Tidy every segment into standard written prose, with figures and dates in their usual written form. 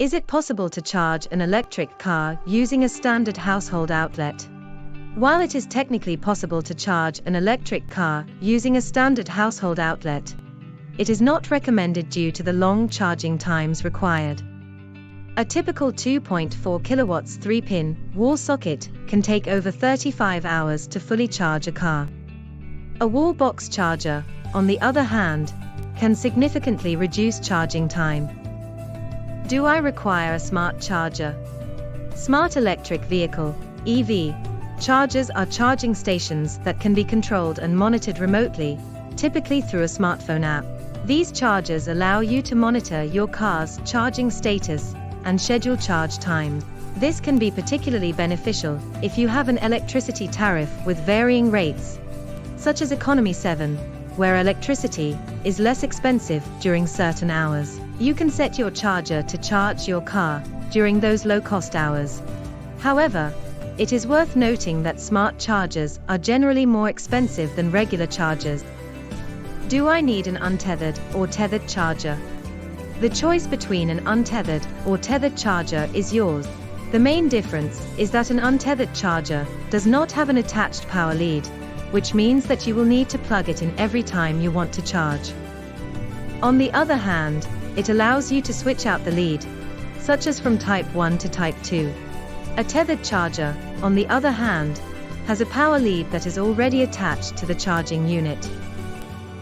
Is it possible to charge an electric car using a standard household outlet? While it is technically possible to charge an electric car using a standard household outlet, it is not recommended due to the long charging times required. A typical 2.4 kilowatts 3-pin wall socket can take over 35 hours to fully charge a car. A wall box charger, on the other hand, can significantly reduce charging time. Do I require a smart charger? Smart electric vehicle (EV) chargers are charging stations that can be controlled and monitored remotely, typically through a smartphone app. These chargers allow you to monitor your car's charging status and schedule charge times. This can be particularly beneficial if you have an electricity tariff with varying rates, such as Economy 7, where electricity is less expensive during certain hours. You can set your charger to charge your car during those low-cost hours. However, it is worth noting that smart chargers are generally more expensive than regular chargers. Do I need an untethered or tethered charger? The choice between an untethered or tethered charger is yours. The main difference is that an untethered charger does not have an attached power lead, which means that you will need to plug it in every time you want to charge. On the other hand, it allows you to switch out the lead, such as from type 1 to type 2. A tethered charger, on the other hand, has a power lead that is already attached to the charging unit.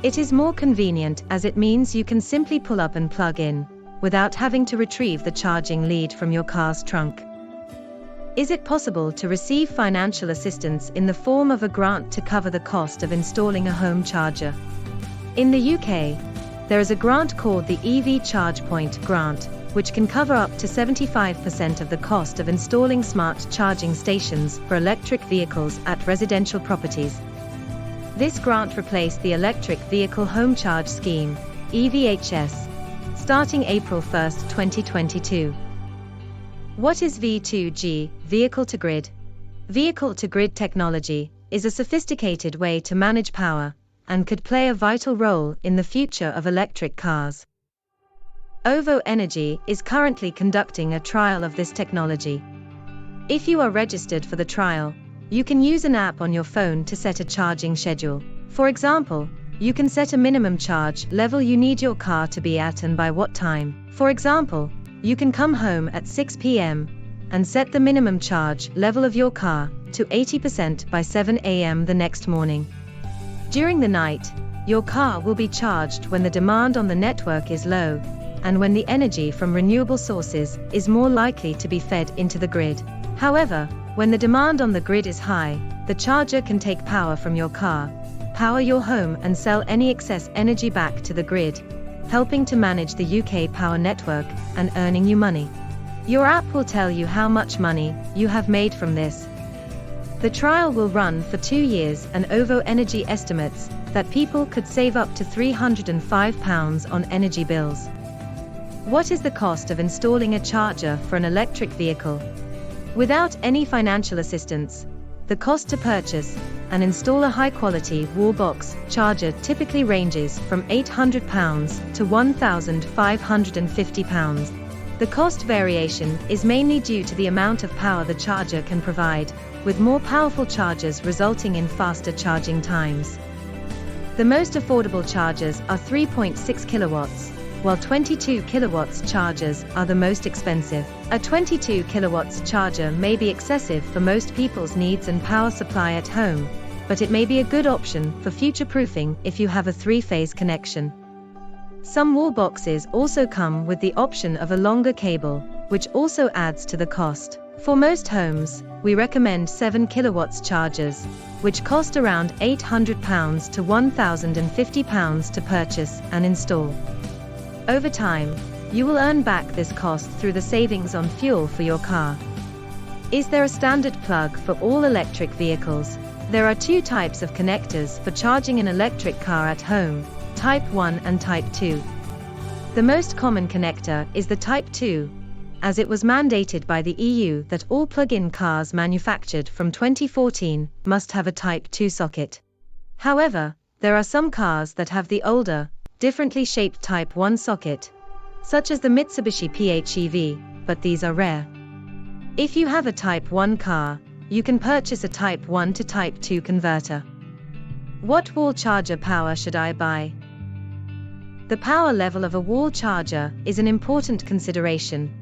It is more convenient as it means you can simply pull up and plug in, without having to retrieve the charging lead from your car's trunk. Is it possible to receive financial assistance in the form of a grant to cover the cost of installing a home charger? In the UK, there is a grant called the EV Charge Point Grant, which can cover up to 75% of the cost of installing smart charging stations for electric vehicles at residential properties. This grant replaced the Electric Vehicle Home Charge Scheme, EVHS, starting April 1, 2022. What is V2G, Vehicle-to-Grid? Vehicle-to-Grid technology is a sophisticated way to manage power, and could play a vital role in the future of electric cars. OVO Energy is currently conducting a trial of this technology. If you are registered for the trial, you can use an app on your phone to set a charging schedule. For example, you can set a minimum charge level you need your car to be at and by what time. For example, you can come home at 6 p.m. and set the minimum charge level of your car to 80% by 7 a.m. the next morning. During the night, your car will be charged when the demand on the network is low, and when the energy from renewable sources is more likely to be fed into the grid. However, when the demand on the grid is high, the charger can take power from your car, power your home and sell any excess energy back to the grid, helping to manage the UK power network and earning you money. Your app will tell you how much money you have made from this. The trial will run for 2 years, and OVO Energy estimates that people could save up to £305 on energy bills. What is the cost of installing a charger for an electric vehicle? Without any financial assistance, the cost to purchase and install a high-quality wall box charger typically ranges from £800 to £1,550. The cost variation is mainly due to the amount of power the charger can provide, with more powerful chargers resulting in faster charging times. The most affordable chargers are 3.6 kilowatts, while 22 kilowatts chargers are the most expensive. A 22 kilowatts charger may be excessive for most people's needs and power supply at home, but it may be a good option for future-proofing if you have a 3-phase connection. Some wall boxes also come with the option of a longer cable, which also adds to the cost. For most homes, we recommend 7 kilowatts chargers, which cost around £800 to £1,050 to purchase and install. Over time, you will earn back this cost through the savings on fuel for your car. Is there a standard plug for all electric vehicles? There are 2 types of connectors for charging an electric car at home, Type 1 and Type 2. The most common connector is the Type 2, as it was mandated by the EU that all plug-in cars manufactured from 2014 must have a Type 2 socket. However, there are some cars that have the older, differently shaped Type 1 socket, such as the Mitsubishi PHEV, but these are rare. If you have a Type 1 car, you can purchase a Type 1 to Type 2 converter. What wall charger power should I buy? The power level of a wall charger is an important consideration.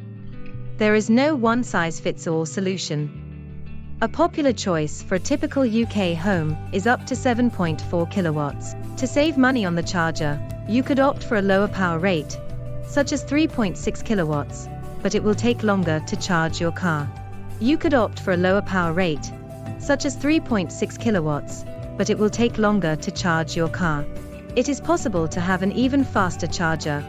There is no one-size-fits-all solution. A popular choice for a typical UK home is up to 7.4 kilowatts. To save money on the charger, you could opt for a lower power rate, such as 3.6 kilowatts, but it will take longer to charge your car. You could opt for a lower power rate, such as 3.6 kilowatts, but it will take longer to charge your car. It is possible to have an even faster charger,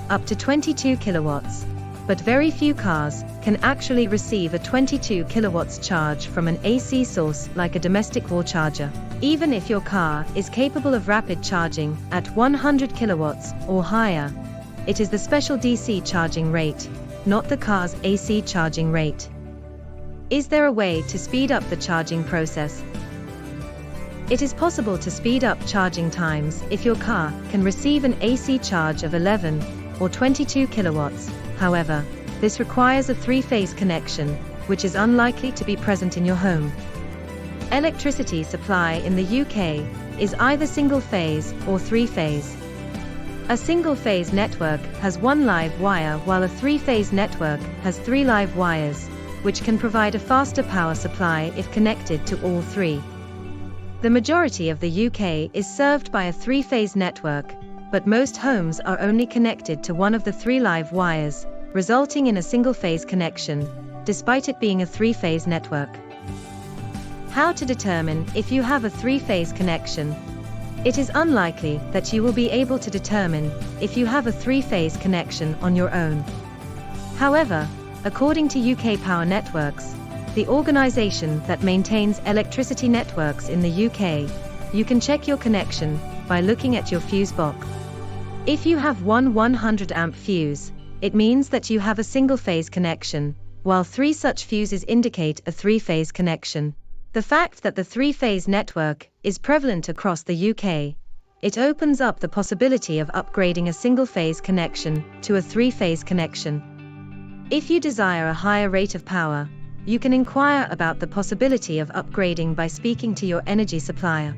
up to 22 kilowatts, but very few cars can actually receive a 22 kilowatts charge from an AC source like a domestic wall charger. Even if your car is capable of rapid charging at 100 kilowatts or higher, it is the special DC charging rate, not the car's AC charging rate. Is there a way to speed up the charging process? It is possible to speed up charging times if your car can receive an AC charge of 11 or 22 kilowatts. However, this requires a three-phase connection, which is unlikely to be present in your home. Electricity supply in the UK is either single-phase or three-phase. A single-phase network has one live wire, while a three-phase network has three live wires, which can provide a faster power supply if connected to all three. The majority of the UK is served by a three-phase network, but most homes are only connected to one of the three live wires, resulting in a single-phase connection, despite it being a three-phase network. How to determine if you have a three-phase connection? It is unlikely that you will be able to determine if you have a three-phase connection on your own. However, according to UK Power Networks, the organisation that maintains electricity networks in the UK, you can check your connection by looking at your fuse box. If you have one 100 amp fuse, it means that you have a single-phase connection, while three such fuses indicate a three-phase connection. The fact that the three-phase network is prevalent across the UK, it opens up the possibility of upgrading a single-phase connection to a three-phase connection. If you desire a higher rate of power, you can inquire about the possibility of upgrading by speaking to your energy supplier.